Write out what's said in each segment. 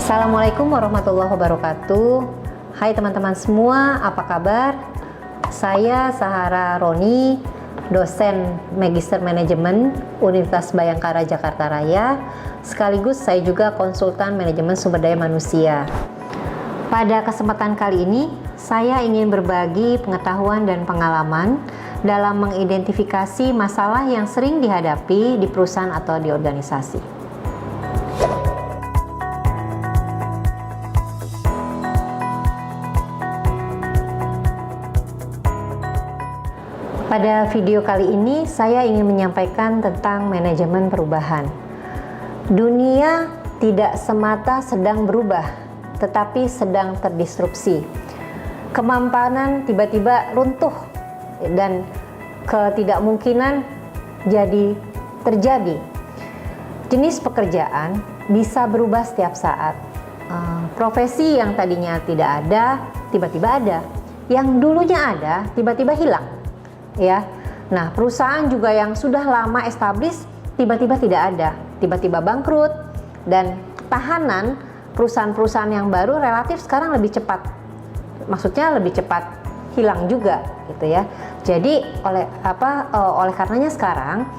Assalamualaikum warahmatullahi wabarakatuh. Hai teman-teman semua, apa kabar? Saya Sahara Roni, dosen Magister Manajemen Universitas Bhayangkara Jakarta Raya. Sekaligus saya juga konsultan manajemen sumber daya manusia. Pada kesempatan kali ini, saya ingin berbagi pengetahuan dan pengalaman dalam mengidentifikasi masalah yang sering dihadapi di perusahaan atau di organisasi. Pada video kali ini, saya ingin menyampaikan tentang manajemen perubahan. Dunia tidak semata sedang berubah, tetapi sedang terdisrupsi. Kemampanan tiba-tiba runtuh dan ketidakmungkinan jadi terjadi. Jenis pekerjaan bisa berubah setiap saat. Profesi yang tadinya tidak ada, tiba-tiba ada. Yang dulunya ada, tiba-tiba hilang. Ya, nah perusahaan juga yang sudah lama established tiba-tiba tidak ada, tiba-tiba bangkrut, dan ketahanan perusahaan-perusahaan yang baru relatif sekarang lebih cepat, maksudnya lebih cepat hilang juga, gitu ya. Jadi oleh karenanya sekarang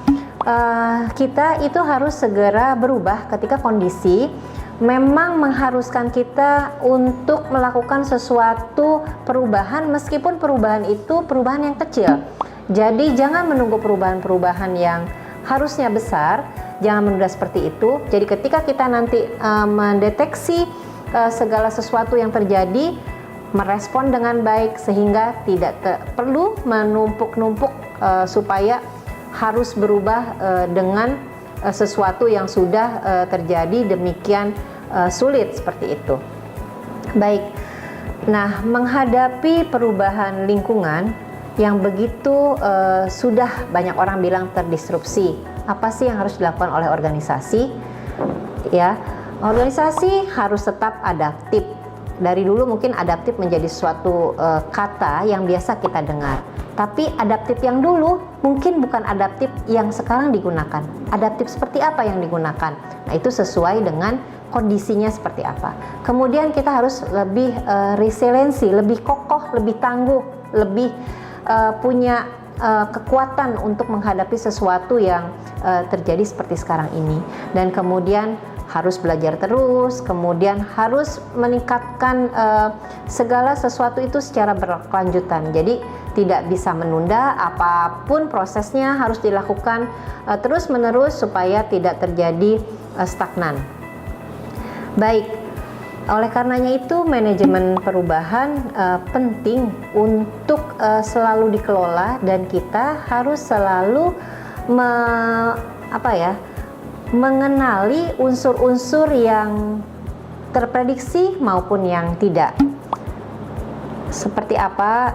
kita itu harus segera berubah ketika kondisi memang mengharuskan kita untuk melakukan sesuatu perubahan, meskipun perubahan itu perubahan yang kecil. Jadi jangan menunggu perubahan-perubahan yang harusnya besar, jangan menunda seperti itu. Jadi ketika kita nanti mendeteksi segala sesuatu yang terjadi, merespon dengan baik sehingga tidak perlu menumpuk-numpuk supaya harus berubah dengan sesuatu yang sudah terjadi demikian sulit seperti itu. Baik, nah menghadapi perubahan lingkungan yang begitu sudah banyak orang bilang terdisrupsi, apa sih yang harus dilakukan oleh organisasi? Ya, organisasi harus tetap adaptif. Dari dulu mungkin adaptif menjadi suatu kata yang biasa kita dengar. Tapi adaptif yang dulu mungkin bukan adaptif yang sekarang digunakan. Adaptif seperti apa yang digunakan? Nah, itu sesuai dengan kondisinya seperti apa. Kemudian kita harus lebih resiliensi, lebih kokoh, lebih tangguh, lebih punya kekuatan untuk menghadapi sesuatu yang terjadi seperti sekarang ini. Dan kemudian harus belajar terus, kemudian harus meningkatkan segala sesuatu itu secara berkelanjutan. Jadi tidak bisa menunda, apapun prosesnya harus dilakukan terus-menerus supaya tidak terjadi stagnan. Baik, oleh karenanya itu manajemen perubahan penting untuk selalu dikelola, dan kita harus selalu mengenali unsur-unsur yang terprediksi maupun yang tidak. Seperti apa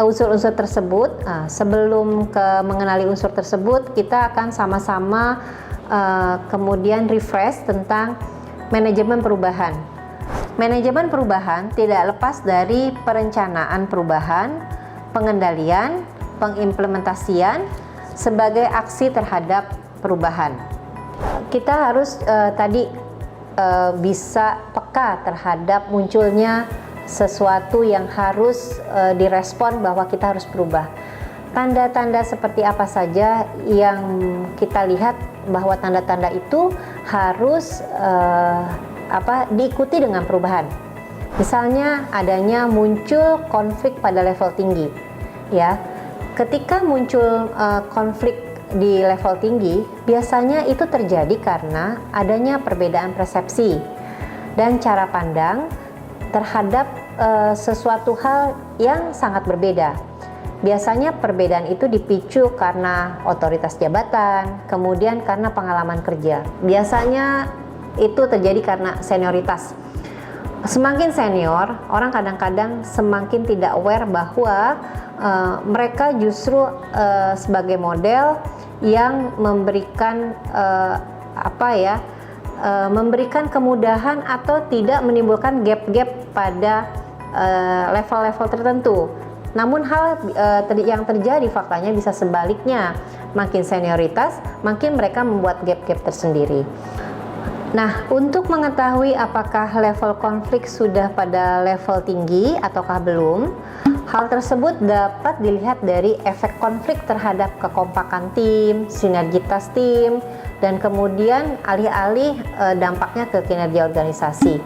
unsur-unsur tersebut? Sebelum mengenali unsur tersebut, kita akan sama-sama kemudian refresh tentang manajemen perubahan. Manajemen perubahan tidak lepas dari perencanaan perubahan, pengendalian, pengimplementasian sebagai aksi terhadap perubahan. Kita harus bisa peka terhadap munculnya sesuatu yang harus direspon bahwa kita harus berubah. Tanda-tanda seperti apa saja yang kita lihat bahwa tanda-tanda itu harus diikuti dengan perubahan. Misalnya adanya muncul konflik pada level tinggi, ya. Ketika muncul konflik di level tinggi, biasanya itu terjadi karena adanya perbedaan persepsi dan cara pandang terhadap sesuatu hal yang sangat berbeda. Biasanya perbedaan itu dipicu karena otoritas jabatan, kemudian karena pengalaman kerja. Biasanya itu terjadi karena senioritas. Semakin senior, orang kadang-kadang semakin tidak aware bahwa mereka justru sebagai model yang memberikan memberikan kemudahan atau tidak menimbulkan gap-gap pada level-level tertentu. Namun hal yang terjadi faktanya bisa sebaliknya. Makin senioritas, makin mereka membuat gap-gap tersendiri. Nah, untuk mengetahui apakah level konflik sudah pada level tinggi ataukah belum, hal tersebut dapat dilihat dari efek konflik terhadap kekompakan tim, sinergitas tim, dan kemudian alih-alih dampaknya ke kinerja organisasi.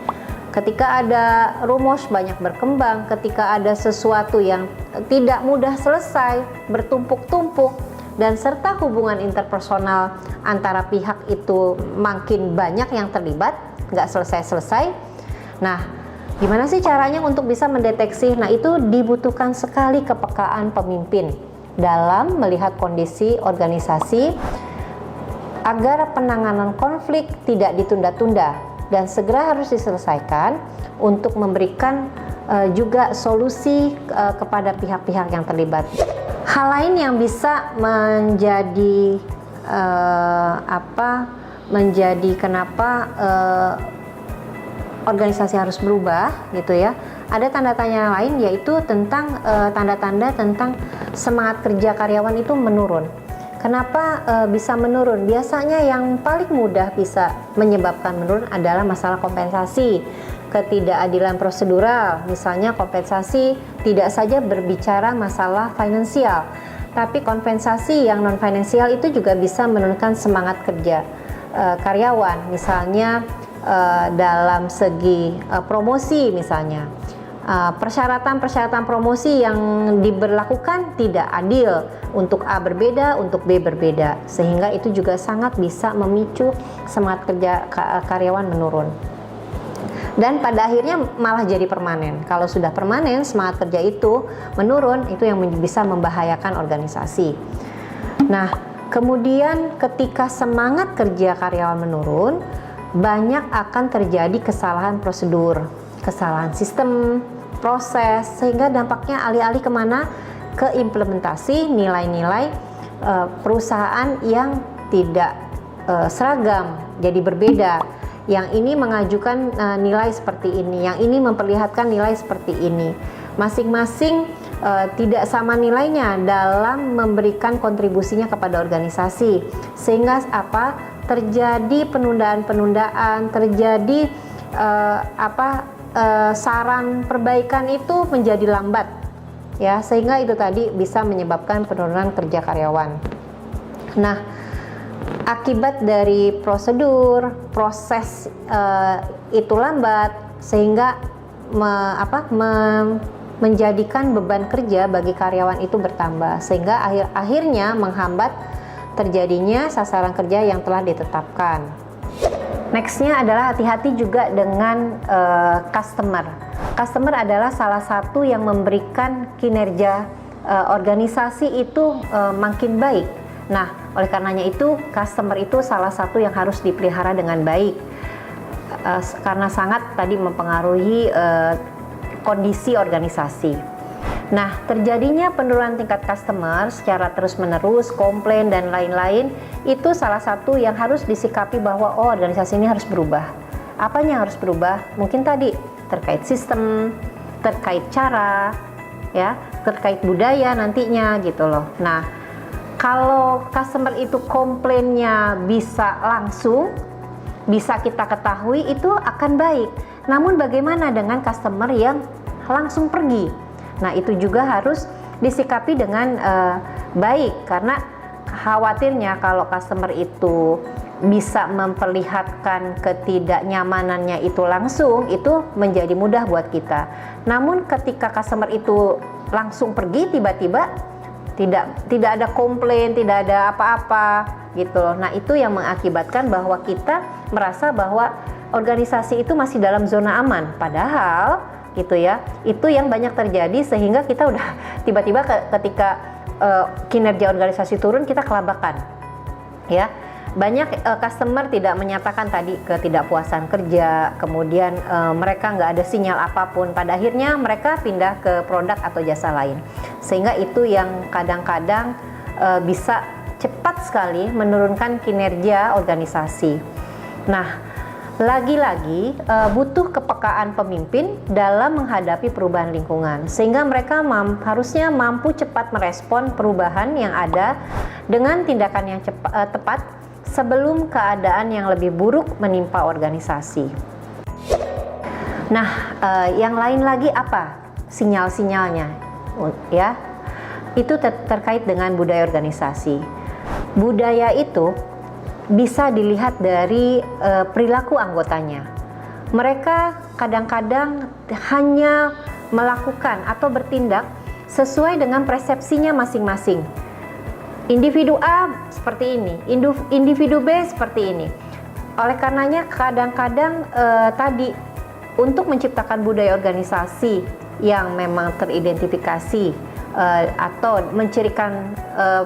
Ketika ada rumus banyak berkembang, ketika ada sesuatu yang tidak mudah selesai, bertumpuk-tumpuk, dan serta hubungan interpersonal antara pihak itu makin banyak yang terlibat, nggak selesai-selesai. Nah, gimana sih caranya untuk bisa mendeteksi? Nah, itu dibutuhkan sekali kepekaan pemimpin dalam melihat kondisi organisasi agar penanganan konflik tidak ditunda-tunda dan segera harus diselesaikan untuk memberikan juga solusi kepada pihak-pihak yang terlibat. Hal lain yang bisa menjadi kenapa organisasi harus berubah gitu ya. Ada tanda tanya lain, yaitu tentang tanda-tanda tentang semangat kerja karyawan itu menurun. Kenapa bisa menurun? Biasanya yang paling mudah bisa menyebabkan menurun adalah masalah kompensasi, ketidakadilan prosedural. Misalnya kompensasi tidak saja berbicara masalah finansial, tapi kompensasi yang non finansial itu juga bisa menurunkan semangat kerja karyawan. Misalnya dalam segi promosi misalnya. Persyaratan-persyaratan promosi yang diberlakukan tidak adil, untuk A berbeda, untuk B berbeda, sehingga itu juga sangat bisa memicu semangat kerja karyawan menurun. Dan pada akhirnya malah jadi permanen. Kalau sudah permanen semangat kerja itu menurun, itu yang bisa membahayakan organisasi. Nah, kemudian ketika semangat kerja karyawan menurun, banyak akan terjadi kesalahan prosedur, kesalahan sistem, proses, sehingga dampaknya alih-alih kemana? Ke implementasi nilai-nilai perusahaan yang tidak seragam, jadi berbeda. Yang ini mengajukan nilai seperti ini, yang ini memperlihatkan nilai seperti ini. Masing-masing tidak sama nilainya dalam memberikan kontribusinya kepada organisasi, sehingga terjadi penundaan-penundaan, terjadi saran perbaikan itu menjadi lambat, ya, sehingga itu tadi bisa menyebabkan penurunan kerja karyawan. Nah, akibat dari proses itu lambat, sehingga menjadikan beban kerja bagi karyawan itu bertambah, sehingga akhirnya menghambat terjadinya sasaran kerja yang telah ditetapkan. Nextnya adalah hati-hati juga dengan customer. Customer adalah salah satu yang memberikan kinerja organisasi itu makin baik. Nah, oleh karenanya itu customer itu salah satu yang harus dipelihara dengan baik, karena sangat tadi mempengaruhi kondisi organisasi. Nah, terjadinya penurunan tingkat customer secara terus-menerus, komplain dan lain-lain, itu salah satu yang harus disikapi bahwa organisasi ini harus berubah. Apanya yang harus berubah? Mungkin tadi terkait sistem, terkait cara, ya, terkait budaya nantinya gitu loh. Nah, kalau customer itu komplainnya bisa langsung, bisa kita ketahui, itu akan baik. Namun bagaimana dengan customer yang langsung pergi? Nah, itu juga harus disikapi dengan baik, karena khawatirnya kalau customer itu bisa memperlihatkan ketidaknyamanannya itu langsung, itu menjadi mudah buat kita. Namun ketika customer itu langsung pergi tiba-tiba, tidak ada komplain, tidak ada apa-apa gitu. Nah, itu yang mengakibatkan bahwa kita merasa bahwa organisasi itu masih dalam zona aman, padahal gitu ya, itu yang banyak terjadi, sehingga kita udah tiba-tiba ketika kinerja organisasi turun, kita kelabakan, ya. Banyak customer tidak menyatakan tadi ketidakpuasan kerja, kemudian mereka nggak ada sinyal apapun, pada akhirnya mereka pindah ke produk atau jasa lain, sehingga itu yang kadang-kadang bisa cepat sekali menurunkan kinerja organisasi. Nah, lagi-lagi butuh kepekaan pemimpin dalam menghadapi perubahan lingkungan, sehingga mereka harusnya mampu cepat merespon perubahan yang ada dengan tindakan yang tepat, sebelum keadaan yang lebih buruk menimpa organisasi. Nah, yang lain lagi apa sinyal-sinyalnya? Ya, itu terkait dengan budaya organisasi. Budaya itu bisa dilihat dari perilaku anggotanya. Mereka kadang-kadang hanya melakukan atau bertindak sesuai dengan persepsinya masing-masing. Individu A seperti ini, individu B seperti ini. Oleh karenanya kadang-kadang tadi untuk menciptakan budaya organisasi yang memang teridentifikasi atau mencirikan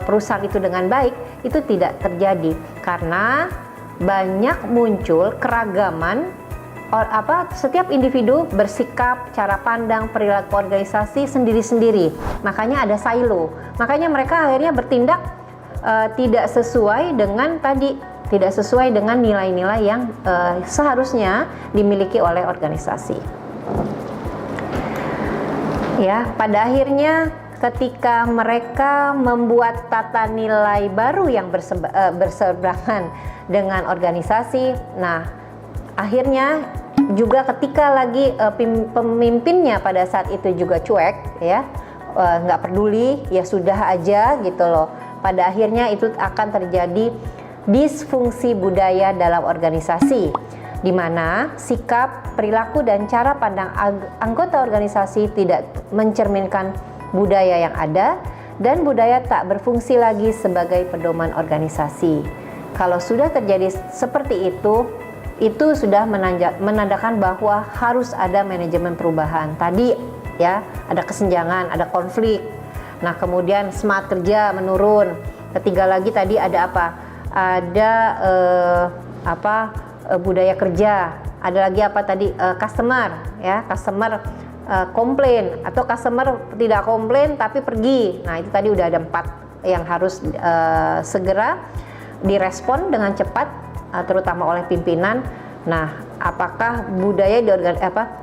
perusahaan itu dengan baik, itu tidak terjadi karena banyak muncul keragaman. Setiap individu bersikap, cara pandang, perilaku organisasi sendiri-sendiri. Makanya ada silo. Makanya mereka akhirnya bertindak tidak sesuai dengan nilai-nilai yang seharusnya dimiliki oleh organisasi. Ya, pada akhirnya ketika mereka membuat tata nilai baru yang berseberangan dengan organisasi, nah akhirnya juga ketika lagi pemimpinnya pada saat itu juga cuek, ya, nggak peduli, ya sudah aja gitu loh. Pada akhirnya itu akan terjadi disfungsi budaya dalam organisasi, di mana sikap, perilaku, dan cara pandang anggota organisasi tidak mencerminkan budaya yang ada, dan budaya tak berfungsi lagi sebagai pedoman organisasi. Kalau sudah terjadi seperti itu sudah menandakan bahwa harus ada manajemen perubahan. Tadi ya, ada kesenjangan, ada konflik. Nah, kemudian semangat kerja menurun. Ketiga lagi tadi ada apa? Ada budaya kerja. Ada lagi apa tadi? Customer, ya, customer komplain atau customer tidak komplain tapi pergi. Nah, itu tadi udah ada 4 yang harus segera direspon dengan cepat, terutama oleh pimpinan. Nah, apakah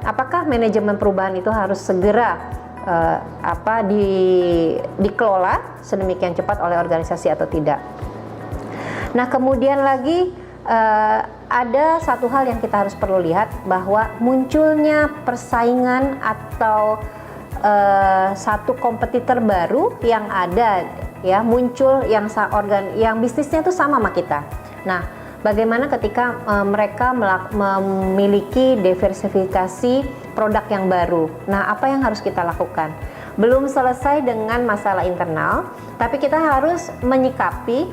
apakah manajemen perubahan itu harus segera dikelola sedemikian cepat oleh organisasi atau tidak? Nah, kemudian lagi ada satu hal yang kita harus perlu lihat, bahwa munculnya persaingan atau satu kompetitor baru yang ada, ya, muncul yang bisnisnya itu sama kita. Nah, bagaimana ketika mereka memiliki diversifikasi produk yang baru? Nah, apa yang harus kita lakukan? Belum selesai dengan masalah internal, tapi kita harus menyikapi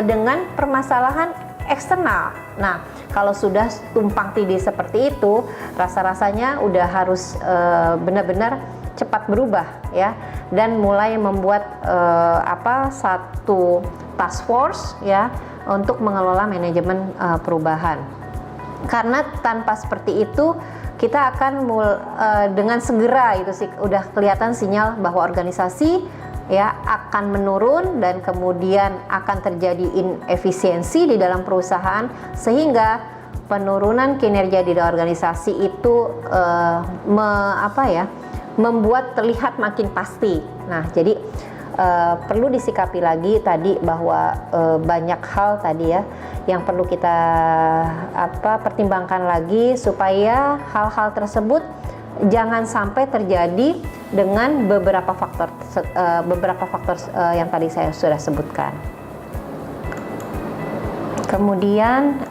dengan permasalahan eksternal. Nah, kalau sudah tumpang tindih seperti itu, rasa-rasanya udah harus benar-benar cepat berubah, ya, dan mulai membuat satu task force, ya, untuk mengelola manajemen perubahan. Karena tanpa seperti itu kita akan dengan segera itu sih udah kelihatan sinyal bahwa organisasi, ya, akan menurun dan kemudian akan terjadi inefisiensi di dalam perusahaan, sehingga penurunan kinerja di dalam organisasi itu membuat terlihat makin pasti. Nah, jadi perlu disikapi lagi tadi bahwa banyak hal tadi, ya, yang perlu kita pertimbangkan lagi supaya hal-hal tersebut jangan sampai terjadi dengan beberapa faktor yang tadi saya sudah sebutkan. Kemudian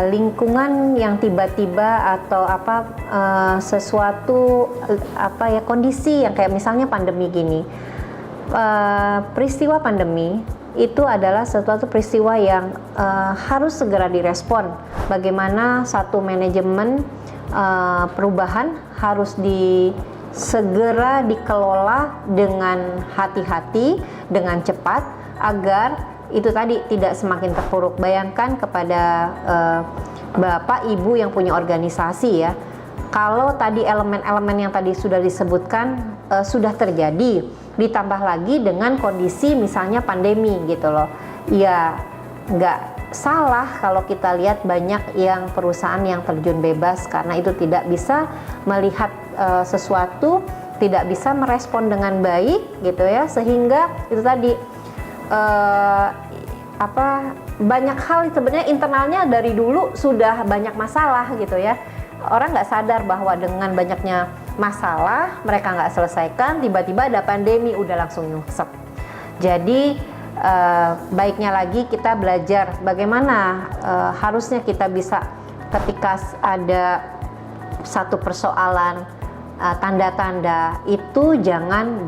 lingkungan yang tiba-tiba atau sesuatu kondisi yang kayak misalnya pandemi gini. Peristiwa pandemi itu adalah suatu peristiwa yang harus segera direspon. Bagaimana satu manajemen perubahan harus segera dikelola dengan hati-hati, dengan cepat, agar itu tadi tidak semakin terpuruk. Bayangkan kepada Bapak Ibu yang punya organisasi, ya, kalau tadi elemen-elemen yang tadi sudah disebutkan sudah terjadi, ditambah lagi dengan kondisi misalnya pandemi gitu loh, ya nggak salah kalau kita lihat banyak yang perusahaan yang terjun bebas karena itu tidak bisa melihat sesuatu, tidak bisa merespon dengan baik gitu, ya, sehingga itu tadi banyak hal sebenarnya internalnya dari dulu sudah banyak masalah gitu ya. Orang nggak sadar bahwa dengan banyaknya masalah mereka nggak selesaikan, tiba-tiba ada pandemi udah langsung nyungsep. Jadi baiknya lagi kita belajar bagaimana harusnya kita bisa ketika ada satu persoalan tanda-tanda itu jangan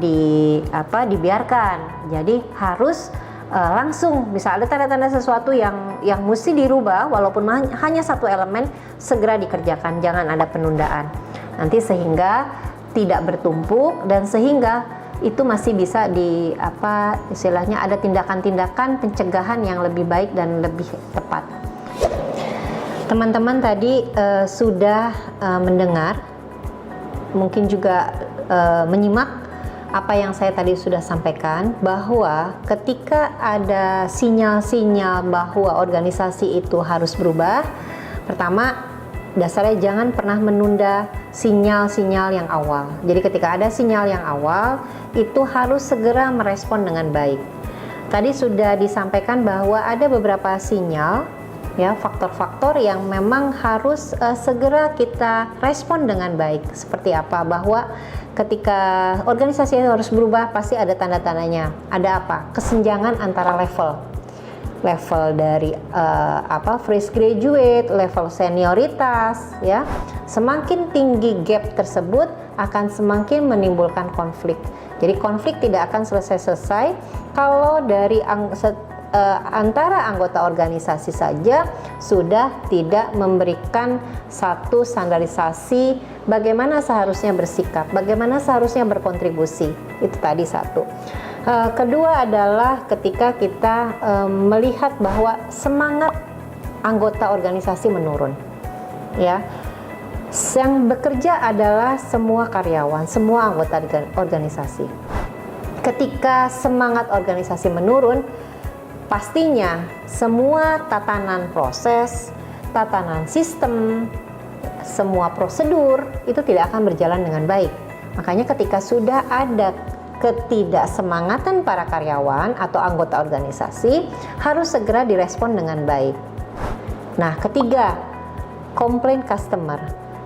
dibiarkan. Jadi harus langsung bisa ada tanda-tanda sesuatu yang mesti dirubah walaupun hanya satu elemen, segera dikerjakan, jangan ada penundaan. Nanti sehingga tidak bertumpuk dan sehingga itu masih bisa istilahnya ada tindakan-tindakan pencegahan yang lebih baik dan lebih tepat. Teman-teman tadi sudah mendengar, mungkin juga menyimak apa yang saya tadi sudah sampaikan, bahwa ketika ada sinyal-sinyal bahwa organisasi itu harus berubah, pertama dasarnya jangan pernah menunda sinyal-sinyal yang awal. Jadi ketika ada sinyal yang awal, itu harus segera merespon dengan baik. Tadi sudah disampaikan bahwa ada beberapa sinyal, ya, faktor-faktor yang memang harus segera kita respon dengan baik. Seperti apa? Bahwa ketika organisasi itu harus berubah, pasti ada tanda-tandanya. Ada apa? Kesenjangan antara level dari fresh graduate, level senioritas, ya. Semakin tinggi gap tersebut akan semakin menimbulkan konflik. Jadi konflik tidak akan selesai-selesai kalau dari antara anggota organisasi saja sudah tidak memberikan satu standarisasi bagaimana seharusnya bersikap, bagaimana seharusnya berkontribusi. Itu tadi satu. Kedua adalah ketika kita melihat bahwa semangat anggota organisasi menurun, ya. Yang bekerja adalah semua karyawan, semua anggota organisasi. Ketika semangat organisasi menurun, pastinya semua tatanan proses, tatanan sistem, semua prosedur itu tidak akan berjalan dengan baik. Makanya ketika sudah ada ketidaksemangatan para karyawan atau anggota organisasi, harus segera direspon dengan baik. Nah, ketiga, komplain customer.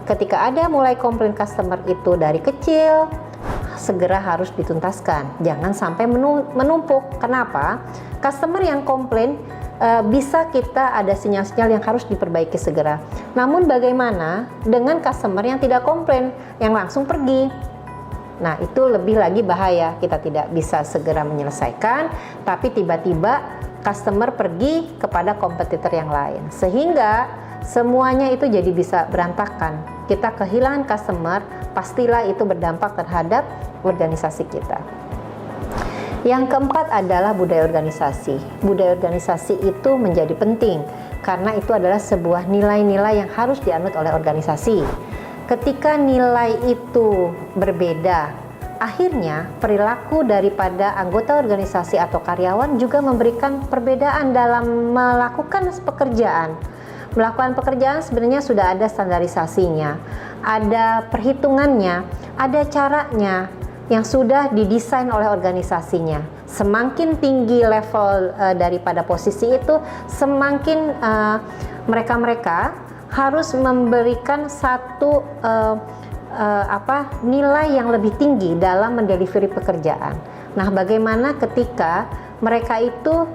Ketika ada mulai komplain customer itu dari kecil, segera harus dituntaskan. Jangan sampai menumpuk. Kenapa? Customer yang komplain bisa kita ada sinyal-sinyal yang harus diperbaiki segera. Namun bagaimana dengan customer yang tidak komplain, yang langsung pergi? Nah, itu lebih lagi bahaya. Kita tidak bisa segera menyelesaikan, tapi tiba-tiba customer pergi kepada kompetitor yang lain. Sehingga semuanya itu jadi bisa berantakan. Kita kehilangan customer, pastilah itu berdampak terhadap organisasi kita. Yang keempat adalah budaya organisasi. Budaya organisasi itu menjadi penting karena itu adalah sebuah nilai-nilai yang harus dianut oleh organisasi. Ketika nilai itu berbeda, akhirnya perilaku daripada anggota organisasi atau karyawan juga memberikan perbedaan dalam melakukan pekerjaan. Melakukan pekerjaan sebenarnya sudah ada standarisasinya, ada perhitungannya, ada caranya yang sudah didesain oleh organisasinya. Semakin tinggi level daripada posisi itu, semakin mereka harus memberikan satu nilai yang lebih tinggi dalam mendelivery pekerjaan. Nah, bagaimana ketika mereka itu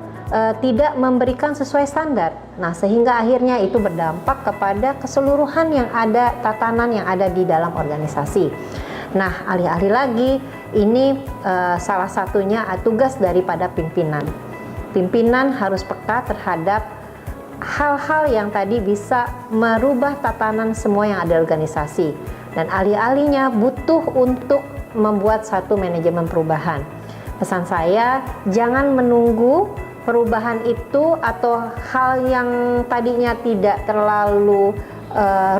tidak memberikan sesuai standar? Nah, sehingga akhirnya itu berdampak kepada keseluruhan yang ada, tatanan yang ada di dalam organisasi. Nah, alih-alih lagi, ini salah satunya tugas daripada pimpinan. Pimpinan harus peka terhadap hal-hal yang tadi bisa merubah tatanan semua yang ada di organisasi. Dan alih-alihnya butuh untuk membuat satu manajemen perubahan. Pesan saya, jangan menunggu perubahan itu atau hal yang tadinya tidak terlalu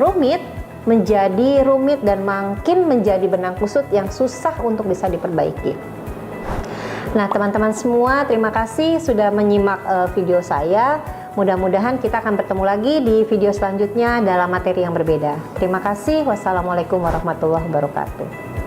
rumit menjadi rumit dan makin menjadi benang kusut yang susah untuk bisa diperbaiki. Nah, teman-teman semua, terima kasih sudah menyimak video saya. Mudah-mudahan kita akan bertemu lagi di video selanjutnya dalam materi yang berbeda. Terima kasih. Wassalamualaikum warahmatullahi wabarakatuh.